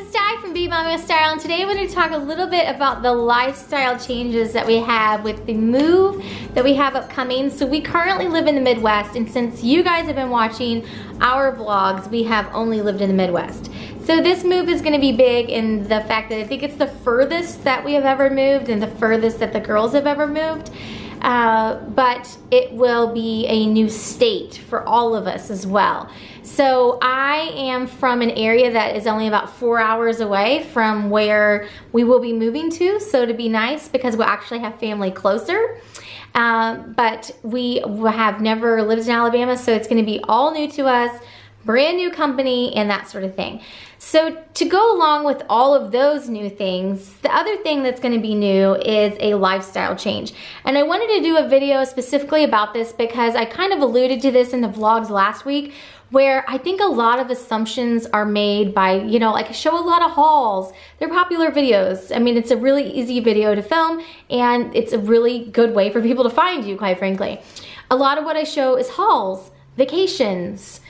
it's Di from BeingMommywithStyle, and today we're going to talk a little bit about the lifestyle changes that we have with the move that we have upcoming. So we currently live in the Midwest, and since you guys have been watching our vlogs, we have only lived in the Midwest. So this move is going to be big in the fact that I think it's the furthest that we have ever moved and the furthest that the girls have ever moved. But it will be a new state for all of us as well. So I am from an area that is only about 4 hours away from where we will be moving to. So to be nice, because we'll actually have family closer. But we have never lived in Alabama, so it's going to be all new to us, brand new company, and that sort of thing. So to go along with all of those new things, the other thing that's going to be new is a lifestyle change. And I wanted to do a video specifically about this because I kind of alluded to this in the vlogs last week, where I think a lot of assumptions are made by, you know, like I show a lot of hauls. They're popular videos. I mean, it's a really easy video to film, and it's a really good way for people to find you, quite frankly. A lot of what I show is hauls, vacations,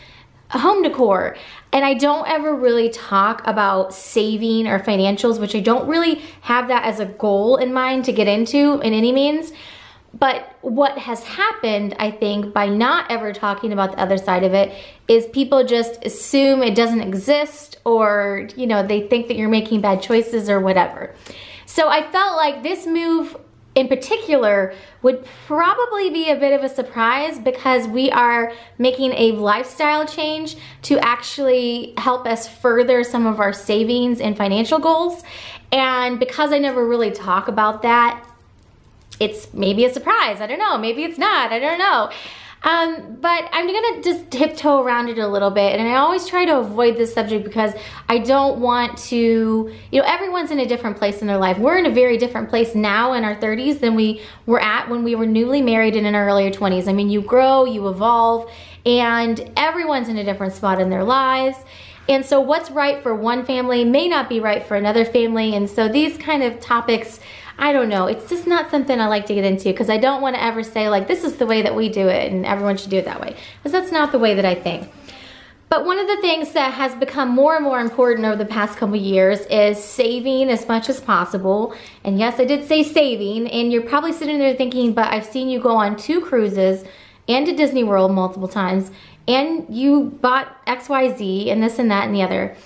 home decor, and I don't ever really talk about saving or financials, which I don't really have that as a goal in mind to get into in any means. But what has happened, I think, by not ever talking about the other side of it, is people just assume it doesn't exist, or, you know, they think that you're making bad choices or whatever. So I felt like this move in particular would probably be a bit of a surprise, because we are making a lifestyle change to actually help us further some of our savings and financial goals. And because I never really talk about that, it's maybe a surprise. I don't know. Maybe it's not. I don't know. But I'm gonna just tiptoe around it a little bit, and I always try to avoid this subject because I don't want to, you know, everyone's in a different place in their life. We're in a very different place now in our 30s than we were at when we were newly married and in our earlier 20s. I mean, you grow, you evolve, and everyone's in a different spot in their lives. And so what's right for one family may not be right for another family. And so these kind of topics, I don't know, it's just not something I like to get into, because I don't want to ever say like, this is the way that we do it and everyone should do it that way, because that's not the way that I think. But one of the things that has become more and more important over the past couple years is saving as much as possible. And yes, I did say saving, and you're probably sitting there thinking, but I've seen you go on 2 cruises and to Disney World multiple times, and you bought XYZ and this and that and the other.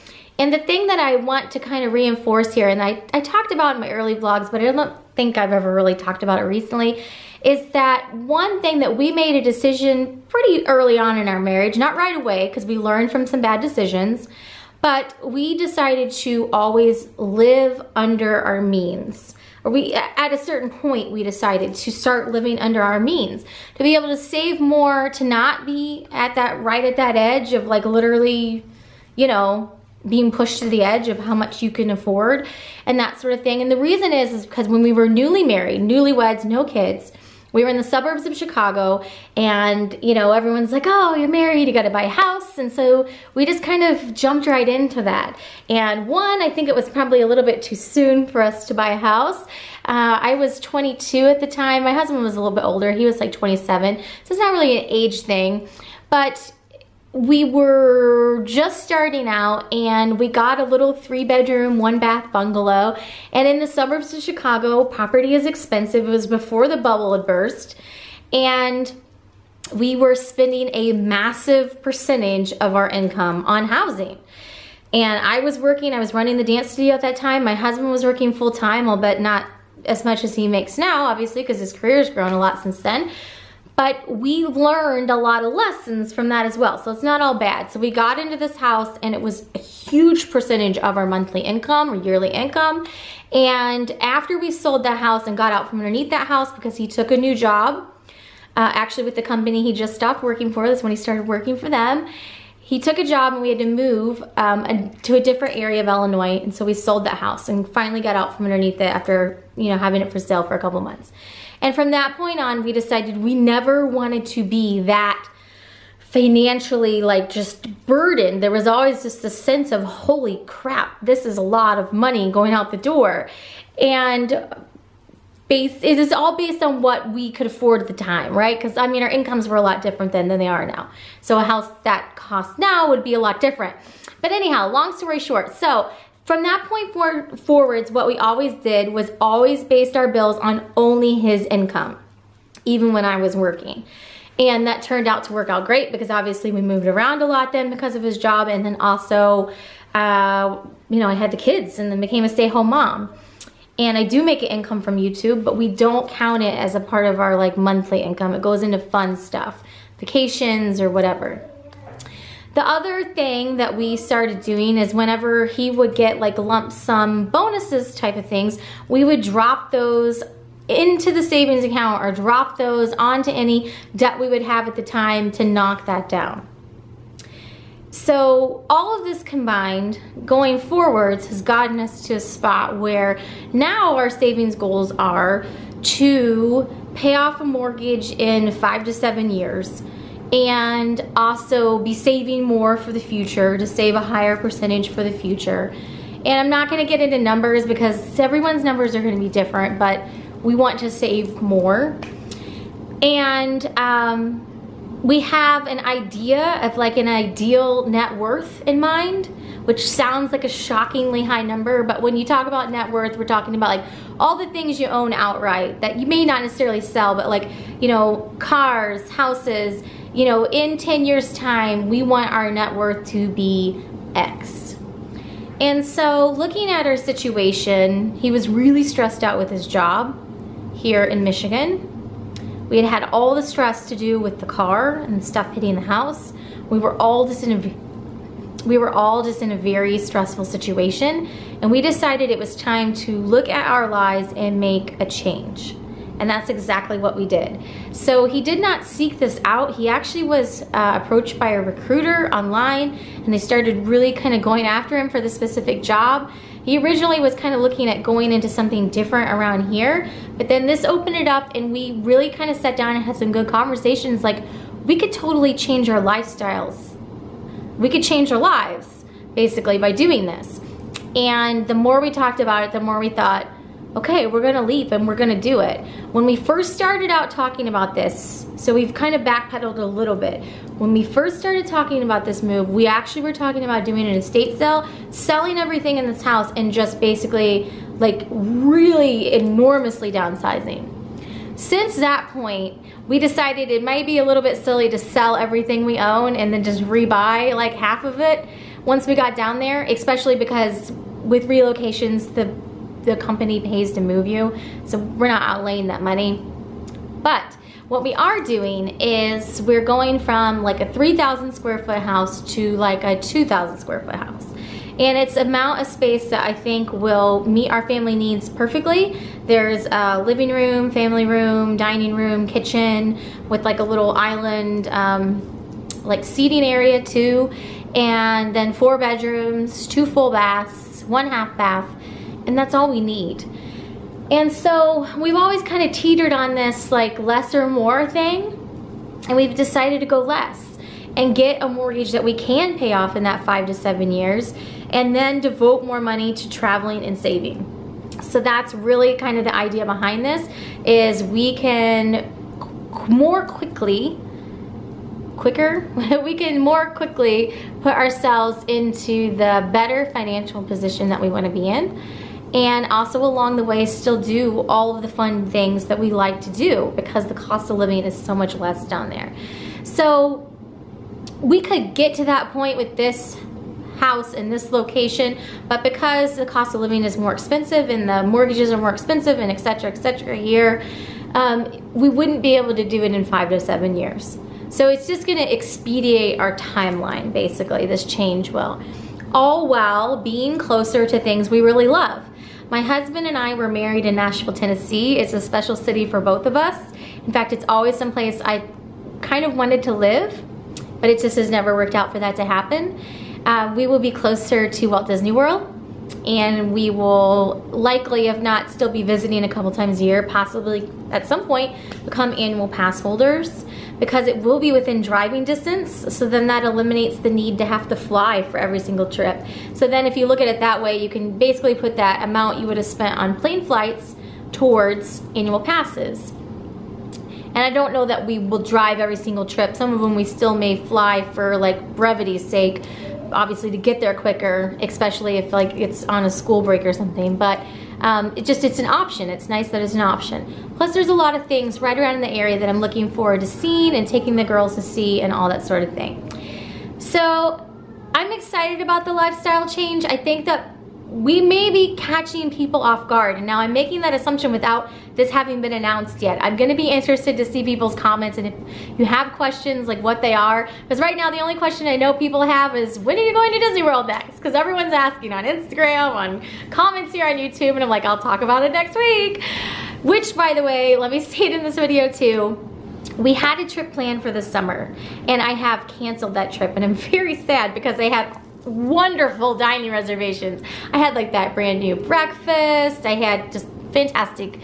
And the thing that I want to kind of reinforce here, and I talked about in my early vlogs, but I don't think I've ever really talked about it recently, is that one thing that we made a decision pretty early on in our marriage, not right away, because we learned from some bad decisions, but we decided to always live under our means. Or at a certain point, we decided to start living under our means, to be able to save more, to not be at that, right at that edge of like literally, you know, being pushed to the edge of how much you can afford and that sort of thing. And the reason is because when we were newly married, newlyweds, no kids, we were in the suburbs of Chicago, and, you know, everyone's like, oh, you're married, you gotta buy a house. And so we just kind of jumped right into that. And one, I think it was probably a little bit too soon for us to buy a house. I was 22 at the time. My husband was a little bit older. He was like 27. So it's not really an age thing, but we were just starting out, and we got a little 3-bedroom, 1-bath bungalow. And in the suburbs of Chicago, property is expensive. It was before the bubble had burst. And we were spending a massive percentage of our income on housing. And I was working, I was running the dance studio at that time. My husband was working full time, albeit not as much as he makes now, obviously, because his career's grown a lot since then. But we learned a lot of lessons from that as well. So it's not all bad. So we got into this house, and it was a huge percentage of our monthly income or yearly income. And after we sold that house and got out from underneath that house, because he took a new job, actually with the company he just stopped working for, that's when he started working for them. He took a job, and we had to move to a different area of Illinois. And so we sold that house and finally got out from underneath it after, you know, having it for sale for a couple months. And from that point on, we decided we never wanted to be that financially like just burdened. There was always just a sense of, holy crap, this is a lot of money going out the door. And it is all based on what we could afford at the time, right? Because I mean, our incomes were a lot different then than they are now. So a house that costs now would be a lot different. But anyhow, long story short, so From that point forwards, what we always did was always based our bills on only his income, even when I was working. And that turned out to work out great because obviously we moved around a lot then because of his job, and then also, you know, I had the kids and then became a stay-at-home mom. And I do make an income from YouTube, but we don't count it as a part of our like monthly income. It goes into fun stuff, vacations or whatever. The other thing that we started doing is whenever he would get like lump sum bonuses type of things, we would drop those into the savings account or drop those onto any debt we would have at the time to knock that down. So all of this combined going forwards has gotten us to a spot where now our savings goals are to pay off a mortgage in 5 to 7 years and also be saving more for the future to save a higher percentage for the future. And I'm not going to get into numbers because everyone's numbers are going to be different, but we want to save more. And we have an idea of like an ideal net worth in mind, which sounds like a shockingly high number, but when you talk about net worth, we're talking about like all the things you own outright that you may not necessarily sell, but like, you know, cars, houses, you know, in 10 years time, we want our net worth to be X. And so looking at our situation, he was really stressed out with his job here in Michigan. We had had all the stress to do with the car and stuff hitting the house. We were all just in a very stressful situation, and we decided it was time to look at our lives and make a change. And that's exactly what we did. So he did not seek this out. He actually was approached by a recruiter online, and they started really kind of going after him for the specific job. He originally was kind of looking at going into something different around here, but then this opened it up and we really kind of sat down and had some good conversations. Like, we could totally change our lifestyles. We could change our lives, basically, by doing this. And the more we talked about it, the more we thought, okay, we're gonna leap and we're gonna do it. When we first started out talking about this, so we've kind of backpedaled a little bit. When we first started talking about this move, we actually were talking about doing an estate sale, selling everything in this house, and just basically like really enormously downsizing. Since that point, we decided it might be a little bit silly to sell everything we own and then just rebuy like half of it once we got down there, especially because with relocations, the company pays to move you, so we're not outlaying that money. But what we are doing is we're going from like a 3,000 square foot house to like a 2,000 square foot house. And it's an amount of space that I think will meet our family needs perfectly. There's a living room, family room, dining room, kitchen with like a little island like seating area too. And then 4 bedrooms, 2 full baths, 1 half bath. And that's all we need. And so we've always kind of teetered on this like less or more thing, and we've decided to go less and get a mortgage that we can pay off in that 5 to 7 years, and then devote more money to traveling and saving. So that's really kind of the idea behind this, is we can more quickly put ourselves into the better financial position that we want to be in. And also along the way still do all of the fun things that we like to do because the cost of living is so much less down there. So we could get to that point with this house in this location, but because the cost of living is more expensive and the mortgages are more expensive and et cetera here, we wouldn't be able to do it in 5 to 7 years. So it's just gonna expedite our timeline, basically, this change will. All while being closer to things we really love. My husband and I were married in Nashville, Tennessee. It's a special city for both of us. In fact, it's always someplace I kind of wanted to live, but it just has never worked out for that to happen. We will be closer to Walt Disney World, and we will likely, if not, still be visiting a couple times a year, possibly at some point become annual pass holders, because it will be within driving distance, so then that eliminates the need to have to fly for every single trip. So then if you look at it that way, you can basically put that amount you would have spent on plane flights towards annual passes. And I don't know that we will drive every single trip. Some of them we still may fly for like brevity's sake, obviously to get there quicker, especially if like it's on a school break or something, but it's an option. It's nice that it's an option. Plus there's a lot of things right around in the area that I'm looking forward to seeing and taking the girls to see and all that sort of thing. So I'm excited about the lifestyle change. I think that we may be catching people off guard, and now I'm making that assumption without this having been announced yet. I'm gonna be interested to see people's comments, and if you have questions, like what they are, because right now the only question I know people have is, when are you going to Disney World next? Because everyone's asking on Instagram, on comments here on YouTube, and I'm like, I'll talk about it next week. Which, by the way, let me say it in this video too, we had a trip planned for the summer, and I have canceled that trip, and I'm very sad because I had wonderful dining reservations. I had like that brand new breakfast. I had just fantastic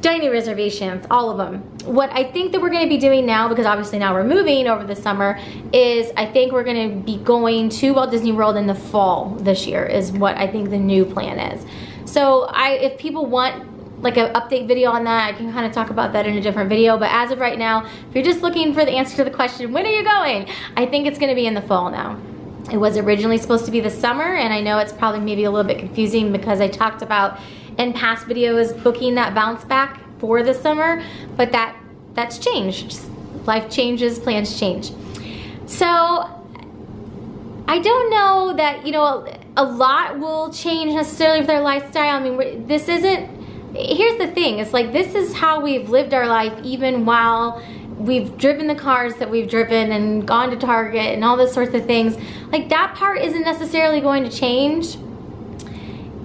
dining reservations, all of them. What I think that we're going to be doing now, because obviously now we're moving over the summer, is I think we're going to be going to Walt Disney World in the fall this year is what I think the new plan is. So if people want like an update video on that, I can kind of talk about that in a different video, but as of right now, if you're just looking for the answer to the question, when are you going? I think it's going to be in the fall now. It was originally supposed to be the summer, and I know it's probably maybe a little bit confusing because I talked about in past videos booking that bounce back for the summer, but that's changed. Life changes, plans change. So I don't know that, you know, a lot will change necessarily with our lifestyle. I mean, this isn't, here's the thing, it's like this is how we've lived our life even while we've driven the cars that we've driven and gone to Target and all those sorts of things. Like that part isn't necessarily going to change.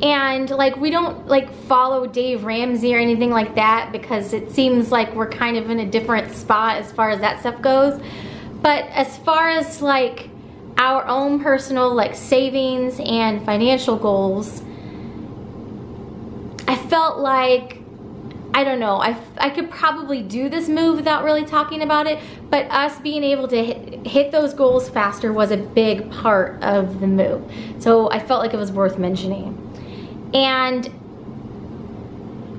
And like we don't like follow Dave Ramsey or anything like that because it seems like we're kind of in a different spot as far as that stuff goes. But as far as like our own personal like savings and financial goals, I felt like, I don't know, I could probably do this move without really talking about it, but us being able to hit those goals faster was a big part of the move. So I felt like it was worth mentioning. And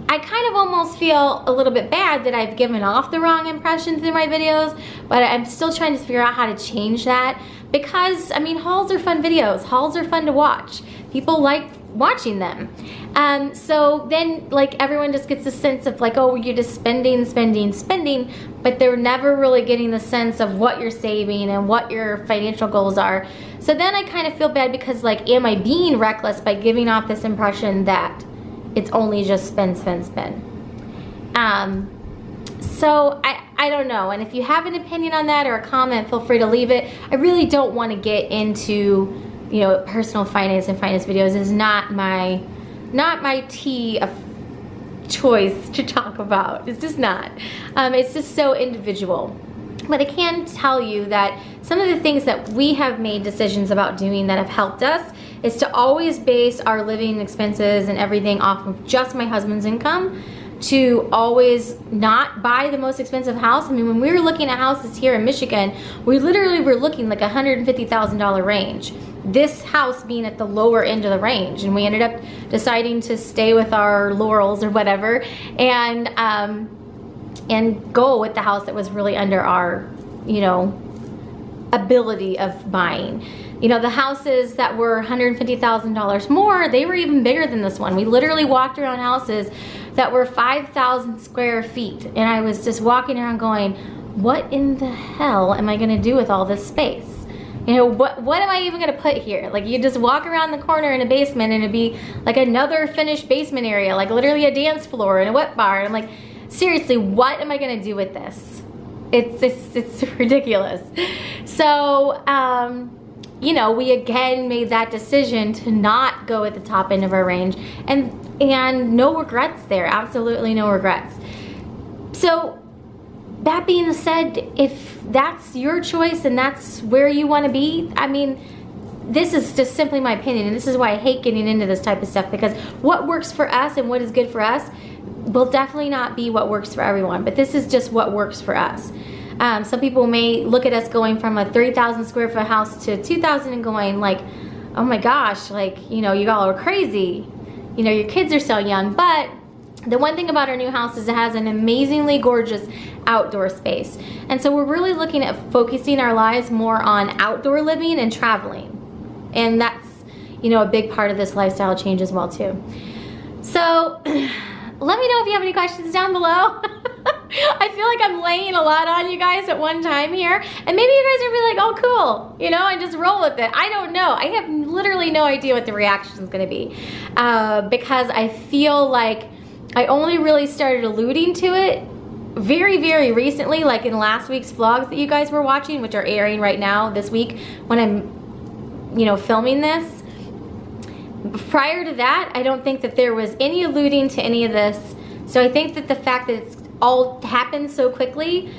I kind of almost feel a little bit bad that I've given off the wrong impressions in my videos, but I'm still trying to figure out how to change that because, I mean, hauls are fun videos. Hauls are fun to watch. People like watching them. So then like everyone just gets a sense of like, oh, you're just spending, but they're never really getting the sense of what you're saving and what your financial goals are. So then I kind of feel bad because like, am I being reckless by giving off this impression that it's only just spend? So I don't know. And if you have an opinion on that or a comment, feel free to leave it. I really don't want to get into, you know, personal finance and finance videos. Is not my tea of choice to talk about. It's just not. It's just so individual. But I can tell you that some of the things that we have made decisions about doing that have helped us is to always base our living expenses and everything off of just my husband's income, to always not buy the most expensive house. I mean, when we were looking at houses here in Michigan, we literally were looking like $150,000 range. This house being at the lower end of the range, and we ended up deciding to stay with our laurels or whatever, and go with the house that was really under our, you know, ability of buying. You know, the houses that were $150,000 more, they were even bigger than this one. We literally walked around houses that were 5,000 square feet, and I was just walking around going, what in the hell am I gonna do with all this space? You know, what am I even gonna put here? Like, you just walk around the corner in a basement and it'd be like another finished basement area, like literally a dance floor and a wet bar. And I'm like, seriously, what am I gonna do with this? It's ridiculous. So, you know, we again made that decision to not go at the top end of our range, and no regrets there, absolutely no regrets. So that being said, if that's your choice and that's where you want to be, I mean, this is just simply my opinion, and this is why I hate getting into this type of stuff, because what works for us and what is good for us will definitely not be what works for everyone, but this is just what works for us. Some people may look at us going from a 3,000 square foot house to 2,000 and going like, oh my gosh, like, you know, you all are crazy. You know, your kids are so young. But the one thing about our new house is it has an amazingly gorgeous outdoor space. And so we're really looking at focusing our lives more on outdoor living and traveling. And that's, you know, a big part of this lifestyle change as well too. So let me know if you have any questions down below. I feel like I'm laying a lot on you guys at one time here, and maybe you guys are be like, oh cool, you know, and just roll with it. I don't know. I have literally no idea what the reaction is gonna be, because I feel like I only really started alluding to it very, very recently, like in last week's vlogs that you guys were watching, which are airing right now this week when I'm, you know, filming this. Prior to that, I don't think that there was any alluding to any of this. So I think that the fact that it's all happened so quickly,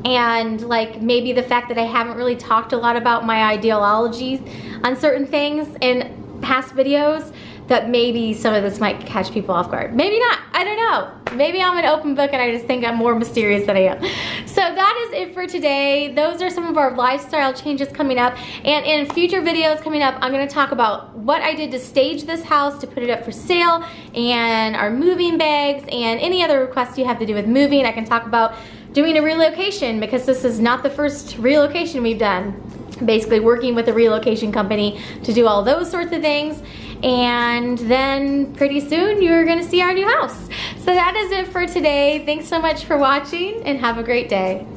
and like maybe the fact that I haven't really talked a lot about my ideologies on certain things in past videos, that maybe some of this might catch people off guard. Maybe not, I don't know. Maybe I'm an open book and I just think I'm more mysterious than I am. So that is it for today. Those are some of our lifestyle changes coming up. And in future videos coming up, I'm gonna talk about what I did to stage this house, to put it up for sale, and our moving bags, and any other requests you have to do with moving. I can talk about doing a relocation, because this is not the first relocation we've done. Basically working with a relocation company to do all those sorts of things. And then pretty soon you're gonna see our new house. So that is it for today. Thanks so much for watching, and have a great day.